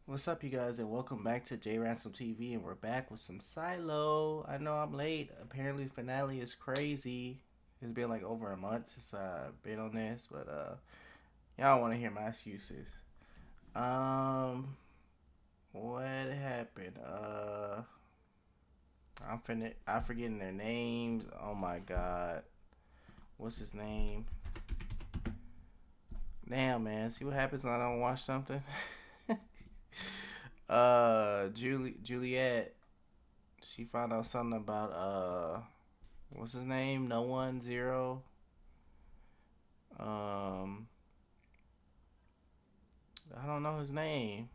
What's up, you guys, and welcome back to J Ransom TV, and we're back with some Silo. I know I'm late. Apparently, finale is crazy. It's been like over a month since I've been on this, but y'all want to hear my excuses. Um, what happened? I'm forgetting their names. Oh my god, what's his name? Damn, man. See what happens when I don't watch something. Juliet, she found out something about what's his name? No one zero. Um, I don't know his name.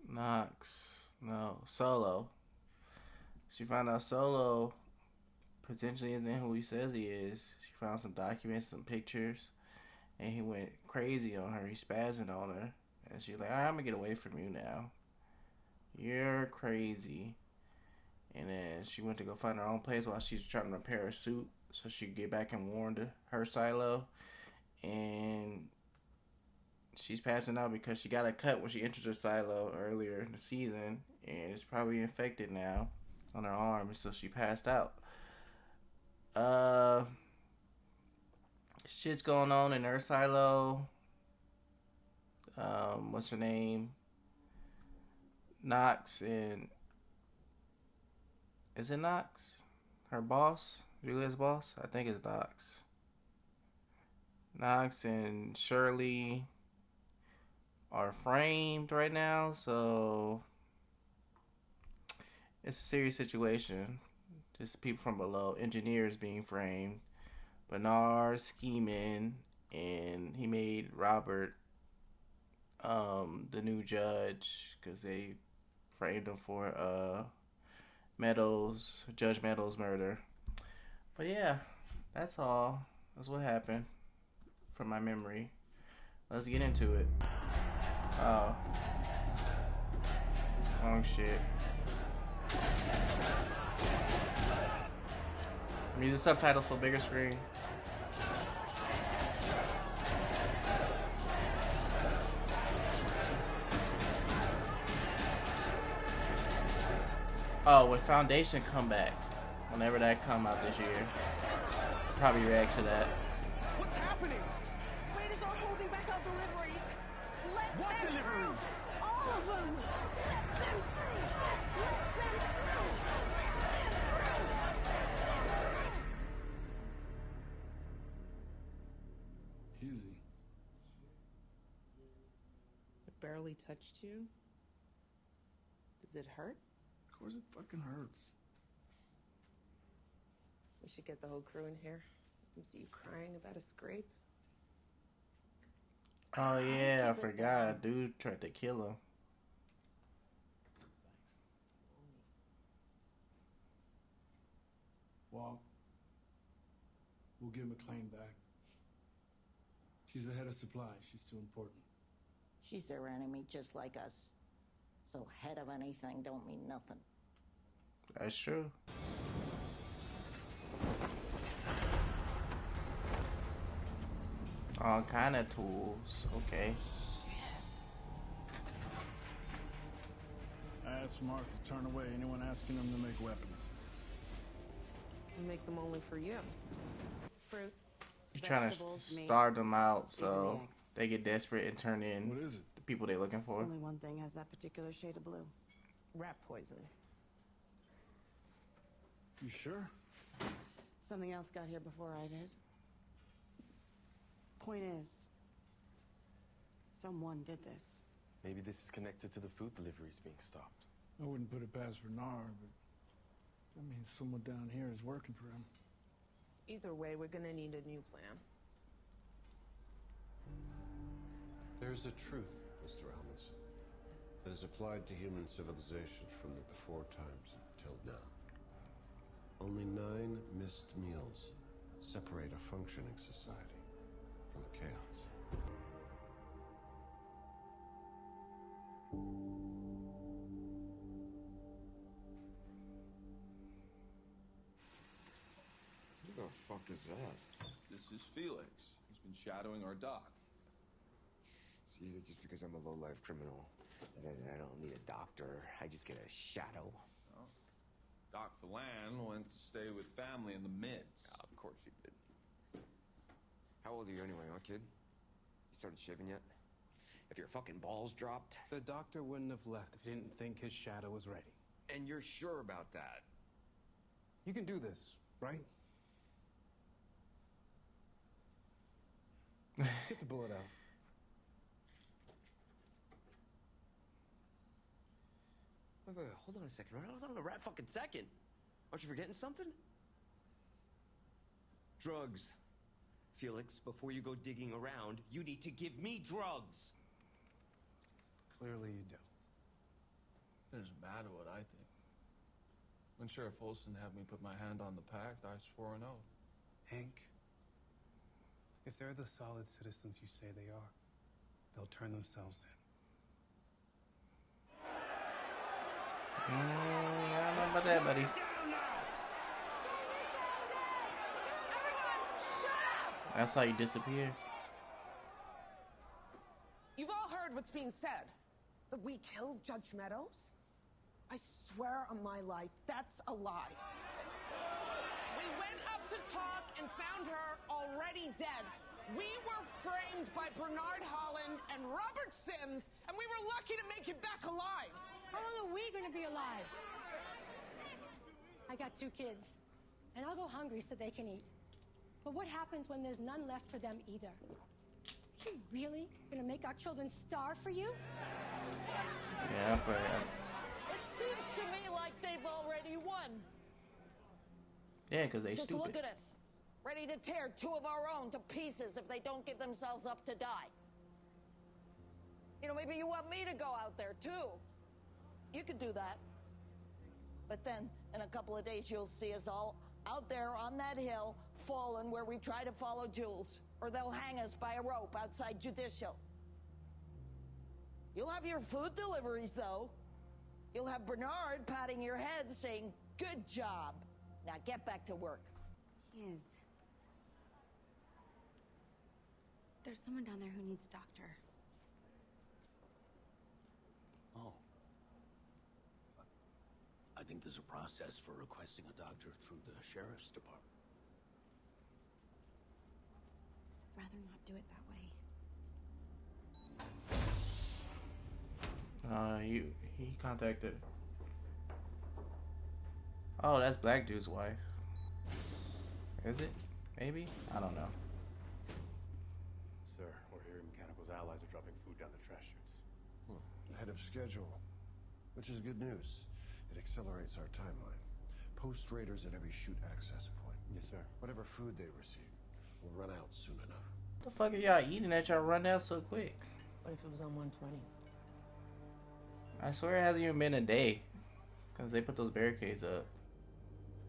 Knox. No, Solo. She found out Solo potentially isn't who he says he is. She found some documents, some pictures, and he went crazy on her. He spazzing on her, and she's like, "Alright, I'm gonna get away from you now. You're crazy." And then she went to go find her own place while she's trying to repair her suit so she could get back and warn her silo. And she's passing out because she got a cut when she entered the silo earlier in the season, and it's probably infected now on her arm, so she passed out. Uh, Shit's going on in her silo. What's her name? Knox and is it Knox? Her boss, Julia's boss. I think it's Knox. Knox and Shirley are framed right now, so it's a serious situation. Just people from below, engineers being framed. Bernard scheming, and he made Robert the new judge because they framed him for Judge Meadows murder. But yeah, that's all. That's what happened from my memory. Let's get into it. Oh, wrong shit. Use the subtitles so bigger screen. Oh, when Foundation come back, whenever that come out this year, probably react to that. What's happening? Raiders are holding back our deliveries. Let What them deliveries? through. All of them. Let them through. Let them through. Easy. It barely touched you? Does it hurt? Of course it fucking hurts. We should get the whole crew in here. Let them see you crying about a scrape. Oh yeah, I Keep it forgot. down. Dude tried to kill him. Well, we'll give McLean back. She's the head of supply. She's too important. She's their enemy just like us. So head of anything don't mean nothing. That's true. All kind of tools. Okay. I asked Mark to turn away anyone asking him to make weapons. We make them only for you. Fruits, You're trying to vegetables, meat, starve them out even so the eggs. they get desperate and turn in What is it? the people they're looking for. Only one thing has that particular shade of blue. Rat poison. You sure? Something else got here before I did. Point is, someone did this. Maybe this is connected to the food deliveries being stopped. I wouldn't put it past Bernard, but that means someone down here is working for him. Either way, we're gonna need a new plan. There's a truth, Mr. Almus, that is applied to human civilization from the before times till now. Only 9 missed meals separate a functioning society from chaos. Who the fuck is that? This is Felix. He's been shadowing our doc. Is Is it just because I'm a low-life criminal that I don't need a doctor? I just get a shadow. Well, Doc Phelan went to stay with family in the mids. Of course he did. How old are you anyway, huh, kid? You started shaving yet? If your fucking balls dropped? The doctor wouldn't have left if he didn't think his shadow was ready. And you're sure about that? You can do this, right? Get the bullet out. Wait, hold on a second. Hold on a right fucking second. Aren't you forgetting something? Drugs. Felix, before you go digging around, you need to give me drugs. Clearly you don't. It doesn't matter what I think. When Sheriff Olson had me put my hand on the pact, I swore an oath. Hank, if they're the solid citizens you say they are, they'll turn themselves in. I don't know about that, buddy. That's how you disappear. You've all heard what's being said. That we killed Judge Meadows? I swear on my life, that's a lie. We went up to talk and found her already dead. We were framed by Bernard Holland and Robert Sims, and we were lucky to make it back alive. How long are we going to be alive? I got 2 kids, and I'll go hungry so they can eat. But what happens when there's none left for them either? Are you really going to make our children starve for you? Yeah, but It seems to me like they've already won. yeah, because they Just stupid. look at us. Ready to tear 2 of our own to pieces if they don't give themselves up to die. You know, maybe you want me to go out there, too. You could do that. But then, in a couple of days, you'll see us all out there on that hill, fallen where we try to follow Jules. Or they'll hang us by a rope outside Judicial. You'll have your food deliveries, though. You'll have Bernard patting your head saying, "Good job. Now get back to work." He is. There's someone down there who needs a doctor. Oh. I think there's a process for requesting a doctor through the sheriff's department. I'd rather not do it that way. He contacted. Oh, that's Black Dude's wife. Is it? Maybe? I don't know. Sir, we're hearing Mechanical's allies are dropping food down the trash chutes. Ahead of schedule, which is good news. It accelerates our timeline. Post raiders at every chute access point. Yes, sir. Whatever food they receive will run out soon enough. What the fuck are y'all eating that y'all run down so quick? What if it was on 120? I swear it hasn't even been a day. Because they put those barricades up.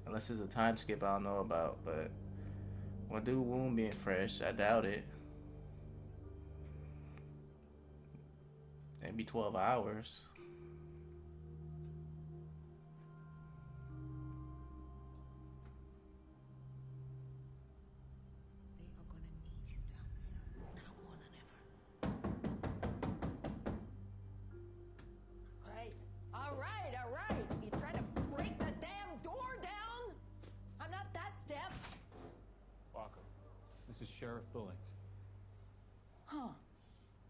Unless it's a time skip I don't know about. But one dude wound being fresh, I doubt it. Maybe 12 hours. All right. You try to break the damn door down? I'm not that deaf. Walker, this is Sheriff Billings. Huh.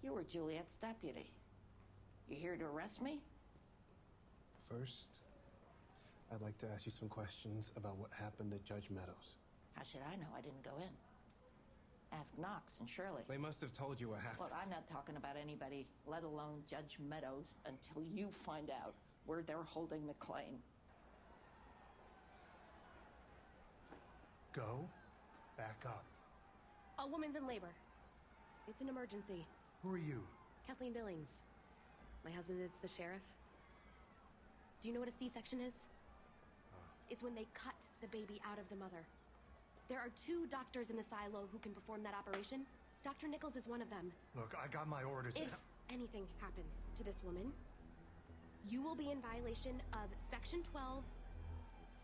You were Juliet's deputy. You here to arrest me? First, I'd like to ask you some questions about what happened to Judge Meadows. How should I know? I didn't go in. Ask Knox and Shirley. They must have told you what happened. Look, I'm not talking about anybody, let alone Judge Meadows, until you find out where they're holding the claim. Go back up. A woman's in labor. It's an emergency. Who are you? Kathleen Billings. My husband is the sheriff. Do you know what a C-section is? It's when they cut the baby out of the mother. There are 2 doctors in the silo who can perform that operation. Dr. Nichols is one of them. Look, I got my orders. If anything happens to this woman, you will be in violation of Section 12,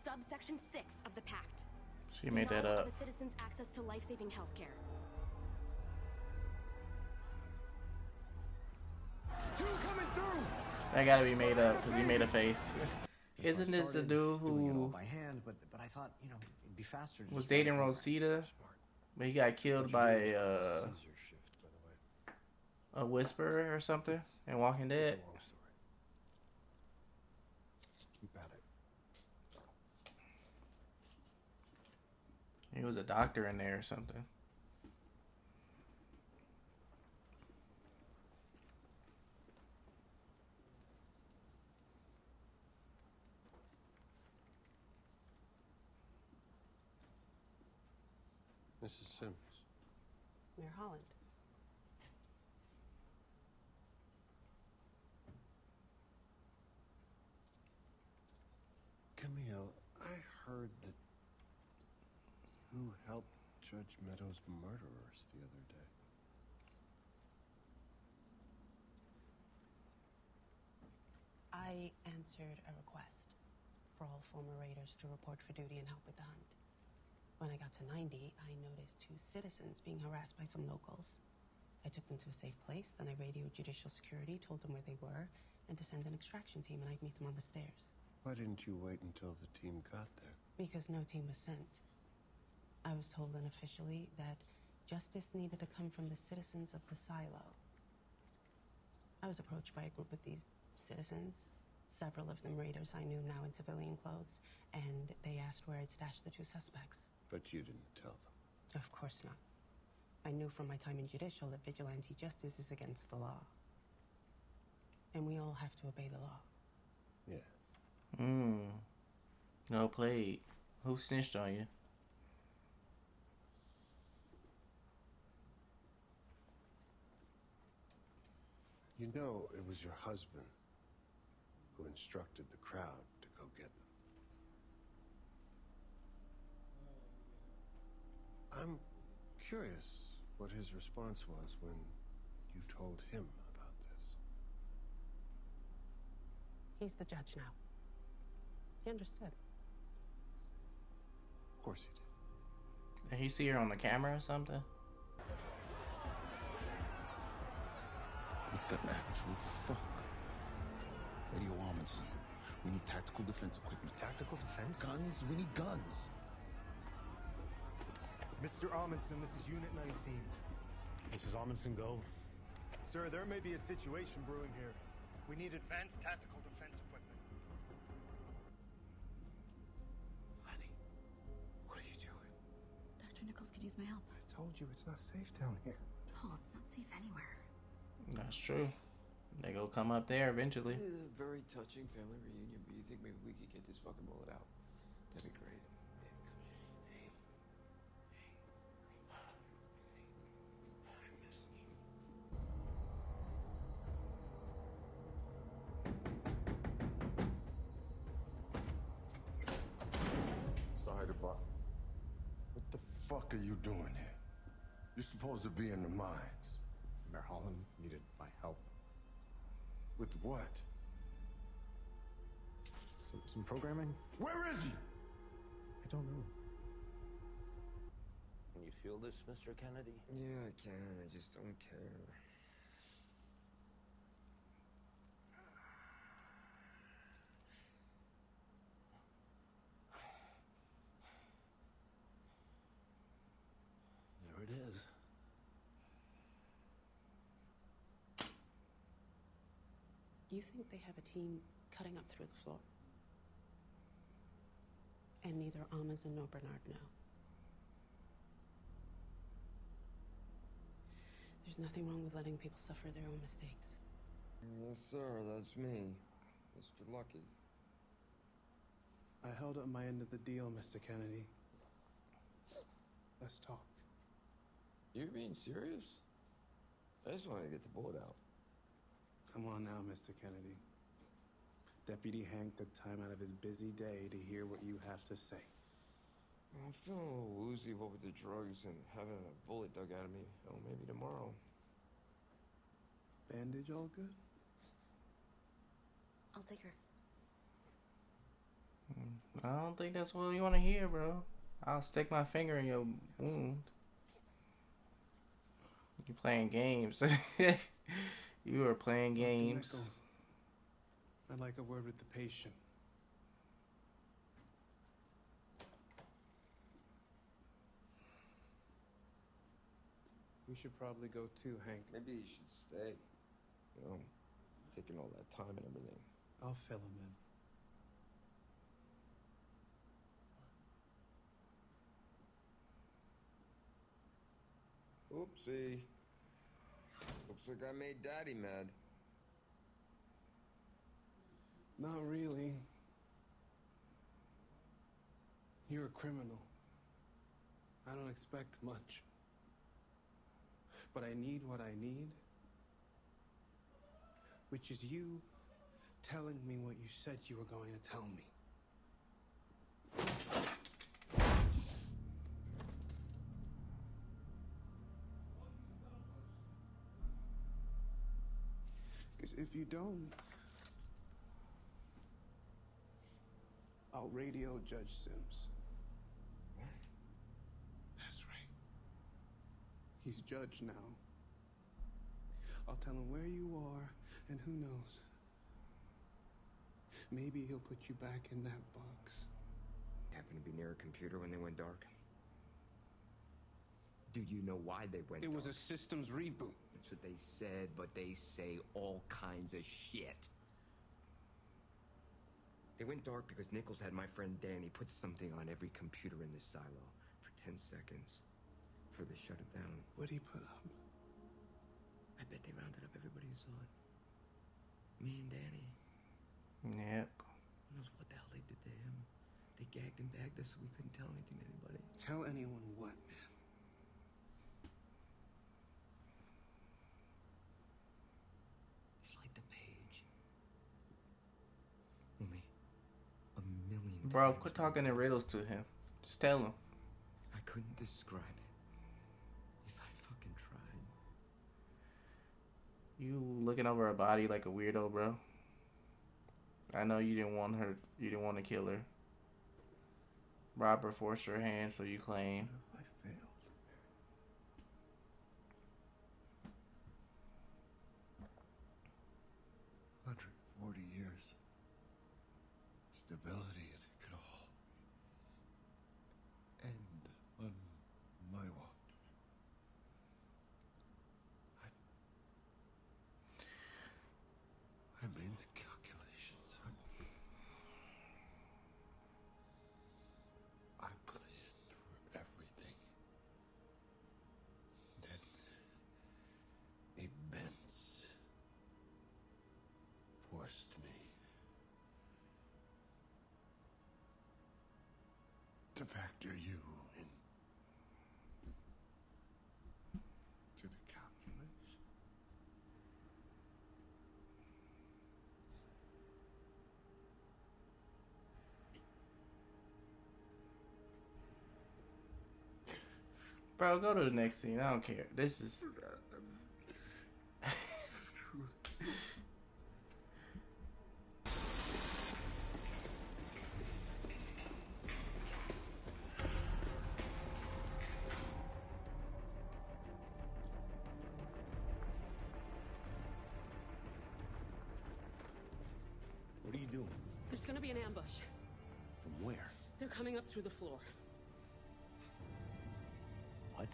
Subsection 6 of the Pact. She made that Denial up. of a citizen's access to life-saving health care. That gotta be made up because he made a face. That's why I Isn't this the started dude doing it all who by hand, but I thought, you know, it'd be faster to was just have it dating done by Rosita, smart. but he got killed What'd by you do with the Caesar shift, by the way? a whisperer or something in Walking Dead? It's a long story. Keep at it. He was a doctor in there or something. Mrs. Sims. Mayor Holland. Camille, I heard that you helped Judge Meadows' murderers the other day. I answered a request for all former raiders to report for duty and help with the hunt. When I got to 90, I noticed 2 citizens being harassed by some locals. I took them to a safe place, then I radioed judicial security, told them where they were, and to send an extraction team, and I'd meet them on the stairs. Why didn't you wait until the team got there? Because no team was sent. I was told unofficially that justice needed to come from the citizens of the silo. I was approached by a group of these citizens, several of them raiders I knew now in civilian clothes, and they asked where I'd stashed the 2 suspects. But you didn't tell them. Of course not. I knew from my time in judicial that vigilante justice is against the law. And we all have to obey the law. Yeah. No played. Who snitched on you? You know it was your husband who instructed the crowd to go get them. I'm curious what his response was when you told him about this. He's the judge now. He understood. Of course he did. Did he see her on the camera or something? What the actual fuck? Lady Amundsen, we need tactical defense equipment. Tactical defense? Guns, we need guns. Mr. Amundsen, this is Unit 19. Mrs. Amundsen, go. Sir, there may be a situation brewing here. We need advanced tactical defense equipment. Honey, what are you doing? Dr. Nichols could use my help. I told you it's not safe down here. Oh, it's not safe anywhere. That's true. They go come up there eventually. Very touching family reunion, but you think maybe we could get this fucking bullet out? That'd be great. Sorry, Bob. What the fuck are you doing here? You're supposed to be in the mines. Mayor Holland needed my help. With what? Some programming? Where is he? I don't know. Can you feel this, Mr. Kennedy? Yeah, I can. I just don't care. There it is. You think they have a team cutting up through the floor? And neither Amundsen nor Bernard know. There's nothing wrong with letting people suffer their own mistakes. Yes, sir. That's me, Mr. Lucky. I held up my end of the deal, Mr. Kennedy. Let's talk. You're being serious? I just wanted to get the bullet out. Come on now, Mr. Kennedy. Deputy Hank took time out of his busy day to hear what you have to say. I'm feeling a little woozy, what with the drugs and having a bullet dug out of me. Oh, maybe tomorrow. Bandage all good? I'll take her. I don't think that's what you want to hear, bro. I'll stick my finger in your wound. You playing games. You are playing games. Nichols, I'd like a word with the patient. We should probably go too, Hank. Maybe you should stay. You know, taking all that time and everything. I'll fill him in. Oopsie. Looks like I made Daddy mad. Not really. You're a criminal. I don't expect much. But I need what I need, which is you telling me what you said you were going to tell me. Because if you don't, I'll radio Judge Sims. What? That's right. He's judge now. I'll tell him where you are, and who knows? Maybe he'll put you back in that box. Happened to be near a computer when they went dark. Do you know why they went dark? It was a systems reboot. That's what they said, but they say all kinds of shit. They went dark because Nichols had my friend Danny put something on every computer in this silo for 10 seconds before they shut it down. What'd he put up? I bet they rounded up everybody who saw it. Me and Danny. Yep. Who knows what the hell they did to him? They gagged and bagged us so we couldn't tell anything to anybody. Tell anyone what, man? It's like the page. Only a million Bro, times quit talking in riddles to him. Just tell him. I couldn't describe it if I fucking tried. You looking over her body like a weirdo, bro. I know you didn't want her. You didn't want to kill her. Rob her, forced her hand, so you claim. I failed. 140 years. Stability, and it could all end on my watch. I made the calculations. I planned for everything. Then events forced me to factor you in to the calculation. Bro, go to the next scene. I don't care. This is. What are you doing? There's gonna be an ambush. From where? They're coming up through the floor. What?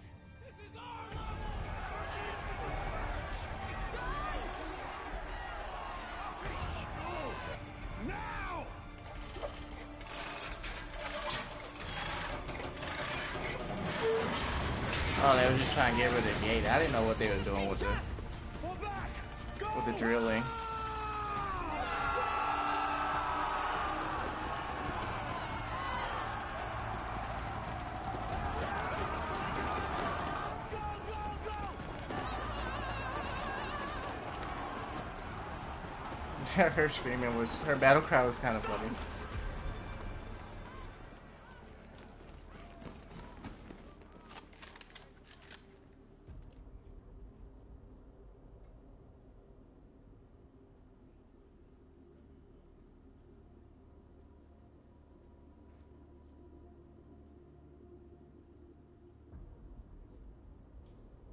Now! Oh, they were just trying to get rid of the gate. I didn't know what they were doing with the drilling. Her screaming was, her battle cry was kind of funny.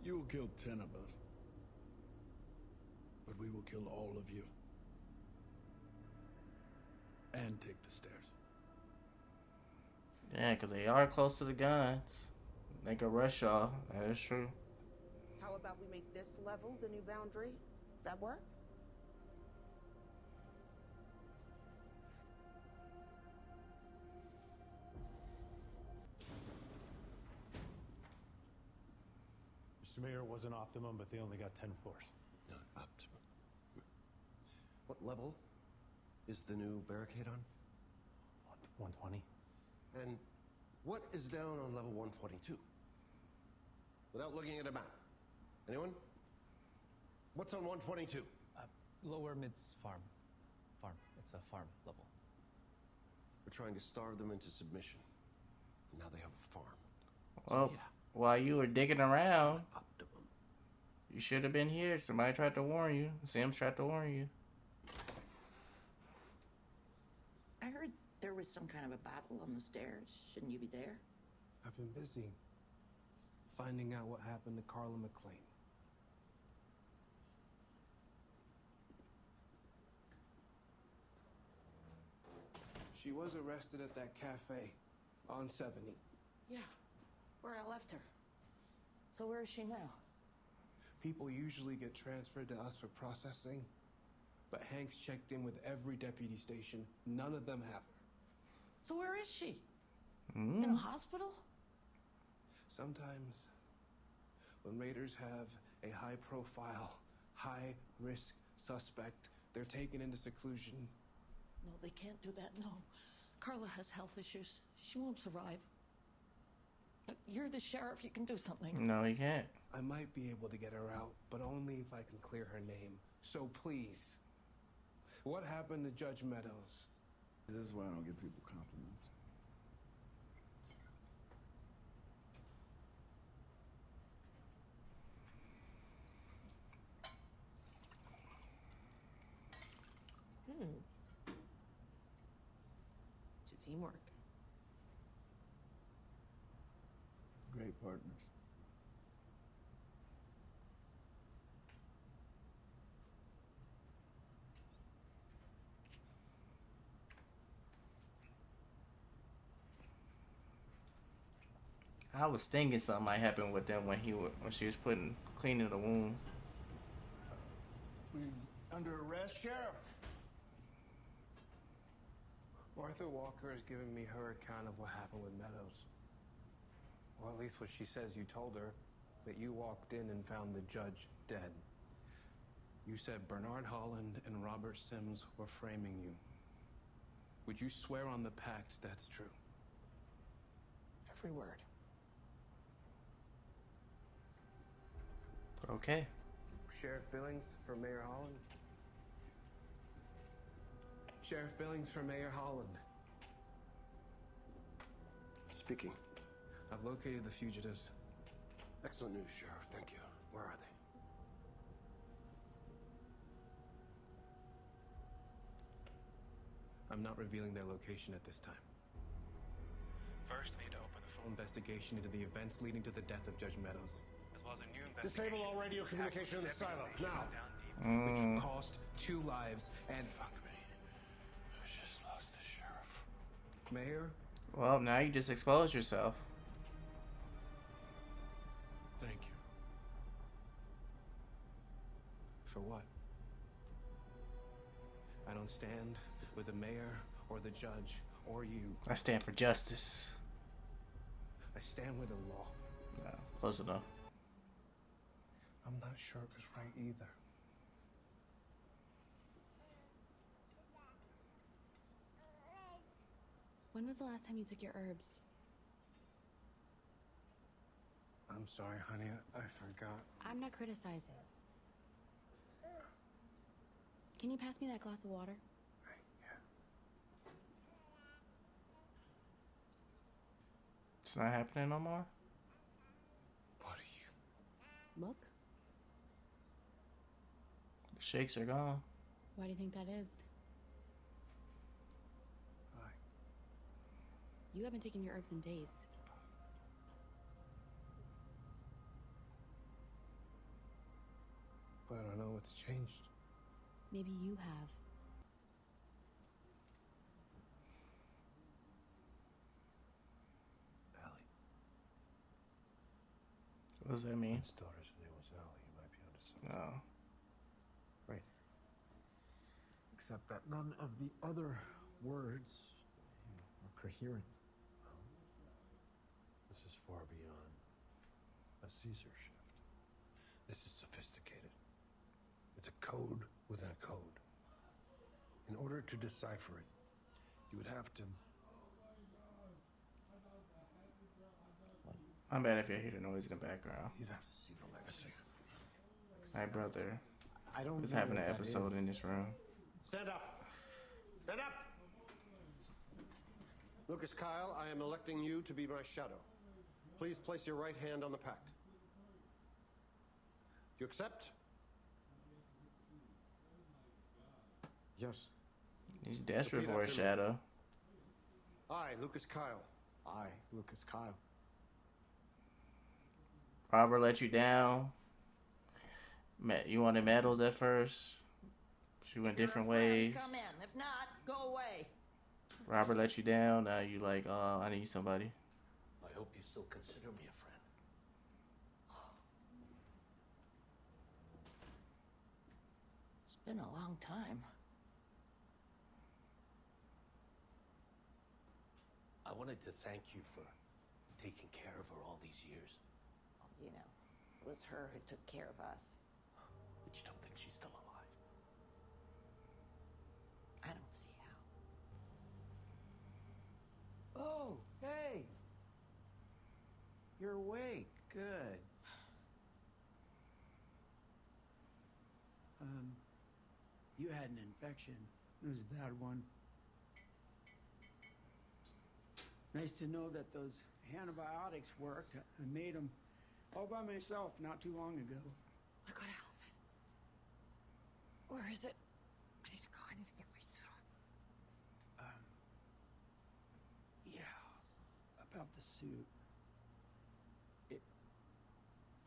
You will kill 10 of us. But we will kill all of you. And take the stairs. Yeah, because they are close to the guns. They could rush y'all. That is true. How about we make this level the new boundary? That work? Mr. Mayor, it wasn't optimum, but they only got 10 floors. Not optimum. What level is the new barricade on? 120. And what is down on level 122? Without looking at a map. Anyone? What's on 122? Lower Mids Farm. It's a farm level. We're trying to starve them into submission. And now they have a farm. Well, while you were digging around, you should have been here. Somebody tried to warn you. Sims tried to warn you. I heard there was some kind of a battle on the stairs. Shouldn't you be there? I've been busy finding out what happened to Carla McLean. She was arrested at that cafe on 70. Yeah, where I left her. So where is she now? People usually get transferred to us for processing, but Hank's checked in with every deputy station. None of them have her. So where is she? In a hospital? Sometimes, when raiders have a high-profile, high-risk suspect, they're taken into seclusion. No, they can't do that, no. Carla has health issues. She won't survive. You're the sheriff, you can do something. No, he can't. I might be able to get her out, but only if I can clear her name. So please, what happened to Judge Meadows? This is why I don't give people compliments. It's teamwork. Great partners. I was thinking something might happen with them when she was cleaning the wound. We under arrest, Sheriff. Martha Walker has given me her account of what happened with Meadows. Or at least what she says you told her, that you walked in and found the judge dead. You said Bernard Holland and Robert Sims were framing you. Would you swear on the pact that's true? Every word. Okay. Sheriff Billings for Mayor Holland. Sheriff Billings for Mayor Holland. Speaking. I've located the fugitives. Excellent news, Sheriff. Thank you. Where are they? I'm not revealing their location at this time. First, I need to open the full investigation into the events leading to the death of Judge Meadows, as well as a new investigation. Disable all radio communication in the silo, now! Which cost 2 lives and... Fuck me. I just lost the sheriff. Mayor? Well, now you just exposed yourself. Thank you. For what? I don't stand with the mayor or the judge or you. I stand for justice. I stand with the law. No, close enough. I'm not sure it was right either. When was the last time you took your herbs? I'm sorry, honey. I forgot. I'm not criticizing. Can you pass me that glass of water? It's not happening no more? What are you? Look. The shakes are gone. Why do you think that is? Why? You haven't taken your herbs in days. But I don't know what's changed. Maybe you have. What does that mean? His daughter's name was Allie. You might be onto something. Oh. Right. Except that none of the other words are coherent. This is far beyond a Caesar shift. This is sophisticated. It's a code within a code. In order to decipher it, you would have to... I'm bad if you hear the noise in the background. You'd have to see the legacy. My brother I don't was know having what an that episode is. in this room. Stand up! Stand up! Lucas Kyle, I am electing you to be my shadow. Please place your right hand on the pact. You accept? Yes. He's desperate Repeat for a after me. shadow. I, Lucas Kyle. I, Lucas Kyle. Robert let you down. You wanted medals at first. She went different ways. Come in. If not, go away. Robert let you down. Now you like, oh, I need somebody. I hope you still consider me a friend. It's been a long time. I wanted to thank you for taking care of her all these years. You know, it was her who took care of us. But you don't think she's still alive? I don't see how. Oh, hey. You're awake. Good. You had an infection. It was a bad one. Nice to know that those antibiotics worked. I made them all by myself not too long ago. I gotta help it. Where is it? I need to go. I need to get my suit on. Yeah, about the suit.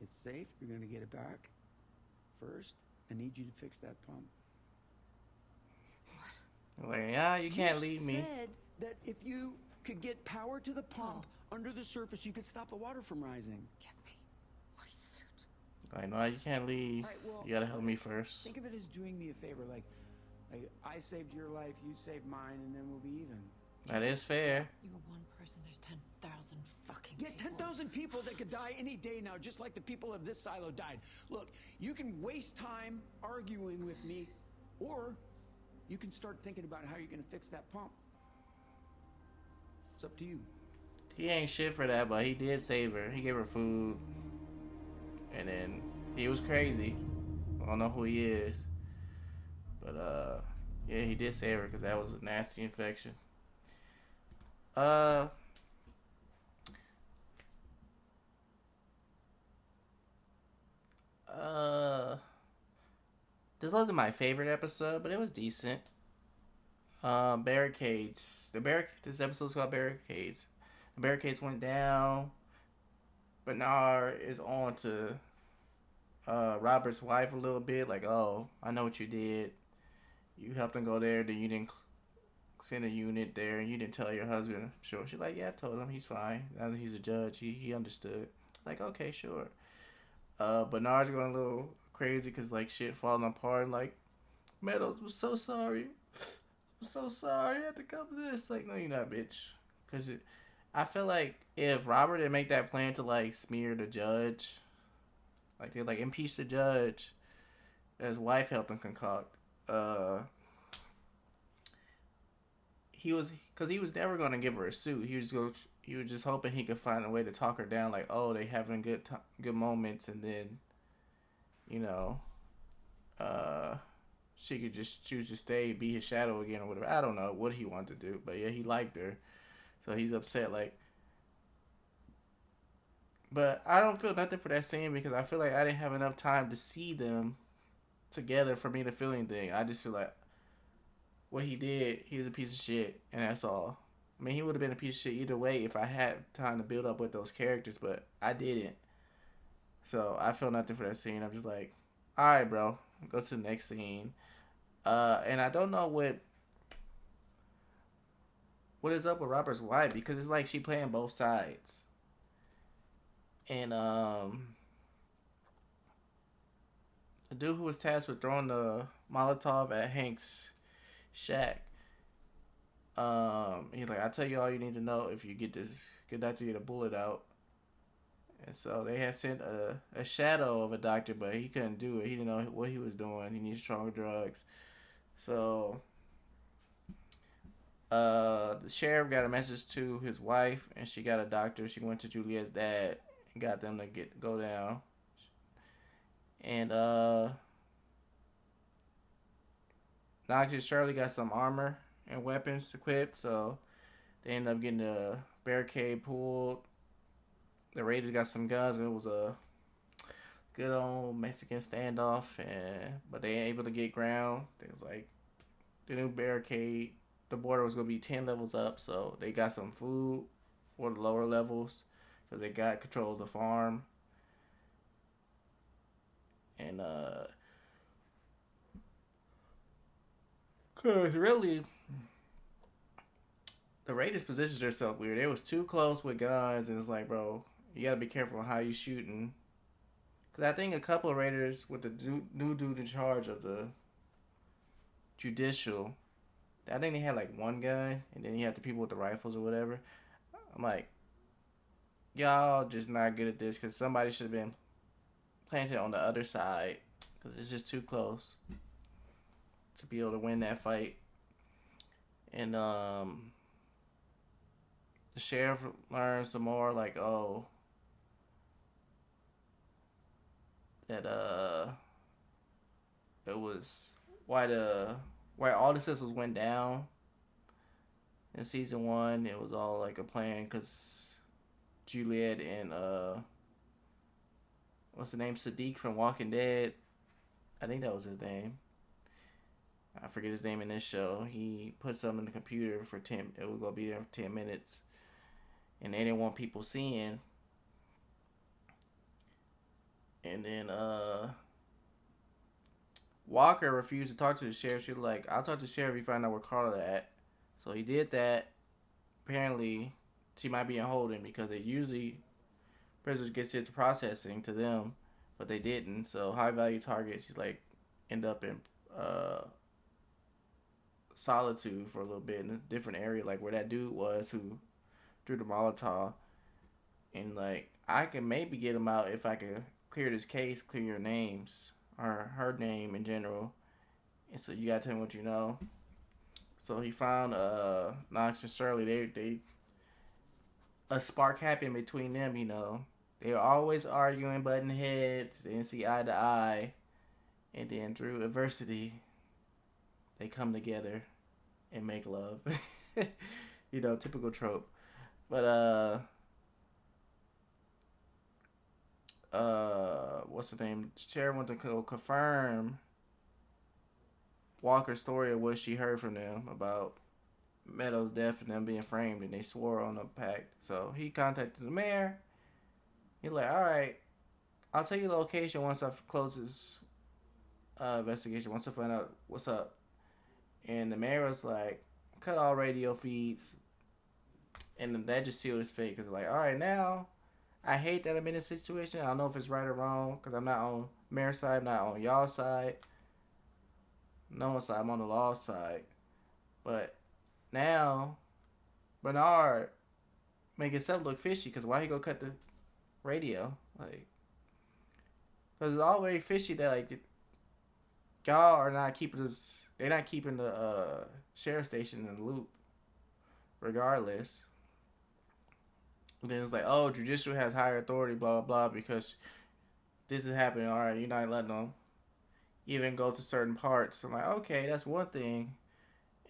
It's safe. You're gonna get it back. First, I need you to fix that pump. Like, yeah, you can't leave me. You said that if you could get power to the pump under the surface, you could stop the water from rising. Give me my suit. Like, no, you can't leave. All right, well, You gotta help me first. Think of it as doing me a favor. Like I saved your life, you saved mine, and then we'll be even. That is fair. You're one person. There's 10,000 fucking Yeah, people. 10,000 people that could die any day now, just like the people of this silo died. Look, you can waste time arguing with me, or you can start thinking about how you're going to fix that pump. It's up to you. He ain't shit for that, but he did save her. He gave her food. And then he was crazy. I don't know who he is. But, yeah, he did save her because that was a nasty infection. This wasn't my favorite episode, but it was decent. Barricades. This episode's called Barricades. The barricades went down. Bernard is on to Robert's wife a little bit. Like, oh, I know what you did. You helped him go there. Then you didn't send a unit there, and you didn't tell your husband. Sure. She's like, yeah, I told him. He's fine. Now that he's a judge, he understood. Like, okay, sure. Bernard's going a little crazy because, like, shit falling apart. Like, Meadows was so sorry. I'm so sorry. I had to come to this. Like, no, you're not, bitch. Because I feel like if Robert didn't make that plan to, like, smear the judge, like, they, like, impeach the judge, his wife helped him concoct, he was never going to give her a suit. He was just hoping he could find a way to talk her down, like, oh, they having good moments, and then, you know, she could just choose to stay, be his shadow again, or whatever. I don't know what he wanted to do, but yeah, he liked her, so he's upset. Like, but I don't feel nothing for that scene because I feel like I didn't have enough time to see them together for me to feel anything. I just feel like what he did, he's a piece of shit, and that's all. I mean, he would have been a piece of shit either way if I had time to build up with those characters, but I didn't. So I feel nothing for that scene. I'm just like, all right, bro, go to the next scene. And I don't know what is up with Robert's wife, because it's like she playing both sides. And dude who was tasked with throwing the Molotov at Hank's shack. He's like, I'll tell you all you need to know if you get this. Get doctor get a bullet out. And so they had sent a shadow of a doctor, but he couldn't do it. He didn't know what he was doing. He needed stronger drugs. So the sheriff got a message to his wife, and she got a doctor. She went to Juliet's dad and got them to go down. And Knox and Shirley got some armor and weapons equipped, so they ended up getting the barricade pulled. The Raiders got some guns, and it was a good old Mexican standoff. But they ain't able to get ground. Things like the new barricade, the border was gonna be 10 levels up, so they got some food for the lower levels because they got control of the farm. And cause really, the Raiders positioned themselves weird. They was too close with guns, and it's like, bro, you gotta be careful how you shooting. Cause I think a couple of Raiders with the new dude in charge of the judicial, I think they had like one gun, and then you had the people with the rifles or whatever. I'm like, y'all just not good at this, cause somebody should have been planted on the other side, cause it's just too close to be able to win that fight. And the sheriff learned some more, like, that it was why all the systems went down in season 1. It was all like a plan because Juliet and what's the name, Sadiq from Walking Dead, I think that was his name. I forget his name in this show. He put something in the computer for 10. It was gonna be there for 10 minutes, and they didn't want people seeing. And then Walker refused to talk to the sheriff. She was like, I'll talk to the sheriff if you find out where Carla at. So he did that. Apparently, she might be in holding because they usually, prisoners get sent to processing to them, but they didn't. So high value targets, she's like, end up in solitude for a little bit in a different area, like where that dude was who threw the Molotov. And like, I can maybe get him out if I can clear this case, clear your names, or her name in general. And so you gotta tell me what you know. So he found Knox and Shirley. They a spark happened between them, you know. They were always arguing, butting heads, they didn't see eye to eye. And then through adversity, they come together and make love. You know, typical trope. But what's the name? Cher went to go confirm Walker's story of what she heard from them about Meadows' death and them being framed, and they swore on the pact. So he contacted the mayor. He's like, all right, I'll tell you the location once I close this investigation, once I find out what's up. And the mayor was like, cut all radio feeds. And that just sealed his fate, because like, all right, now I hate that I'm in this situation. I don't know if it's right or wrong, because I'm not on mayor's side, I'm not on y'all's side. No one's side, I'm on the law side. But now Bernard make himself look fishy, because why he go cut the radio? Like, because it's already fishy that like y'all are not keeping this. They're not keeping the sheriff station in the loop, regardless. And then it's like, oh, judicial has higher authority, blah blah blah, because this is happening. All right, you're not letting them even go to certain parts. I'm like, okay, that's one thing.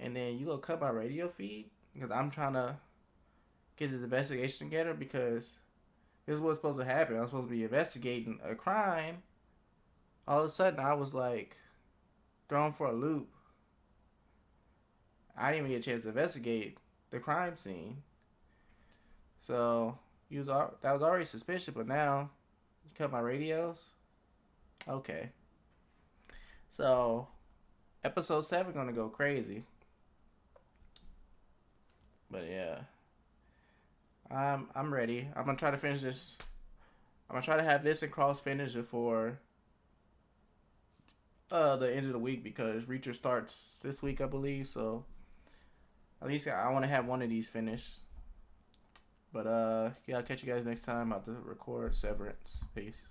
And then you go cut my radio feed because I'm trying to get this investigation together, because this is what's supposed to happen. I'm supposed to be investigating a crime. All of a sudden, I was like thrown for a loop. I didn't even get a chance to investigate the crime scene. So that was already suspicious, but now you cut my radios. Okay. So episode 7 gonna go crazy. But yeah, I'm ready. I'm gonna try to finish this. I'm gonna try to have this and Cross finish before the end of the week because Reacher starts this week, I believe. So at least I want to have one of these finished. But yeah, I'll catch you guys next time. About to record Severance. Peace.